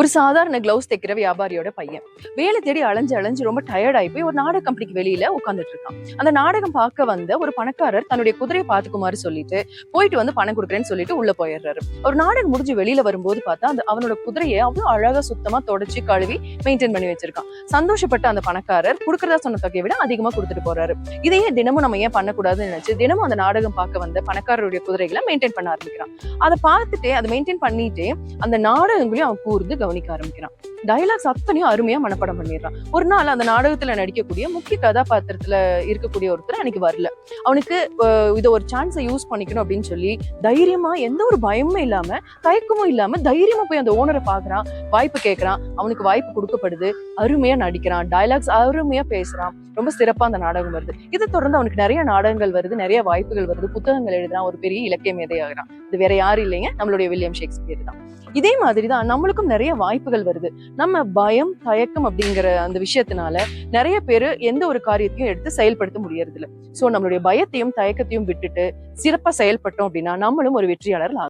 ஒரு சாதாரண கிளவுஸ் தைக்கிற வியாபாரியோட பையன் வேலை தேடி அலைஞ்சு அலைஞ்சு ரொம்ப டயர்ட் ஆகி போய் ஒரு நாடக கம்பெனிக்கு வெளியில உட்காந்துட்டு இருக்கான். அந்த நாடகம் பார்க்க வந்த ஒரு பணக்காரர் தன்னுடைய குதிரையை பாத்துக்குமாறு சொல்லிட்டு போயிட்டு வந்து பணம் கொடுக்குறேன்னு சொல்லிட்டு உள்ள போயிடுறாரு. ஒரு நாடகம் முடிஞ்சு வெளியில வரும்போது பார்த்தா அந்த அவனோட குதிரையை அவ்வளவு அழகா சுத்தமா தொடச்சு கழுவி மெயின்டைன் பண்ணி வச்சிருக்கான். சந்தோஷப்பட்ட அந்த பணக்காரர் கொடுக்கறதா சொன்ன தொகையை விட அதிகமா கொடுத்துட்டு போறாரு. இதையே தினமும் நம்ம ஏன் பண்ணக்கூடாதுன்னு நினைச்சு தினமும் அந்த நாடகம் பார்க்க வந்த பணக்காரருடைய குதிரைகளை மெயின்டைன் பண்ண ஆரம்பிக்கிறான். அதை பார்த்துட்டு அதை மெயின்டைன் பண்ணிட்டு அந்த நாடகங்களையும் அவன் கூர்ந்து கவனிக்க ஆரம்பிக்கிறான். டயலாக்ஸ் அத்தனையும் அருமையா மனப்பாடம் பண்ணிடுறான். ஒரு நாள் அந்த நாடகத்துல நடிக்கக்கூடிய முக்கிய கதாபாத்திரத்துல இருக்கக்கூடிய ஒருத்தர் அன்னைக்கு வரல. அவனுக்கு இதை ஒரு சான்ஸை யூஸ் பண்ணிக்கணும் அப்படின்னு சொல்லி தைரியமா எந்த ஒரு பயமும் இல்லாம தயக்கமும் இல்லாம தைரியமா போய் அந்த ஓனரை பாக்குறான், வாய்ப்பு கேட்கறான். அவனுக்கு வாய்ப்பு கொடுக்கப்படுது. அருமையா நடிக்கிறான், டயலாக்ஸ் அருமையா பேசுறான். ரொம்ப சிறப்பா அந்த நாடகம் வருது. இதை தொடர்ந்து அவனுக்கு நிறைய நாடகங்கள் வருது, நிறைய வாய்ப்புகள் வருது, புத்தகங்கள் எழுதுறான், ஒரு பெரிய இலக்கிய மேதையாகிறான். இது வேற யாரும் இல்லைங்க, நம்மளுடைய வில்லியம் ஷேக்ஸ்பியர் தான். இதே மாதிரிதான் நம்மளுக்கும் நிறைய வாய்ப்புகள் வருது. நம்ம பயம் தயக்கம் அப்படிங்கிற அந்த விஷயத்தினால நிறைய பேரு எந்த ஒரு காரியத்தையும் எடுத்து செயல்படுத்த முடியறது இல்லை. சோ நம்மளுடைய பயத்தையும் தயக்கத்தையும் விட்டுட்டு சிறப்பா செயல்பட்டோம் அப்படின்னா நம்மளும் ஒரு வெற்றியாளர் ஆகலாம்.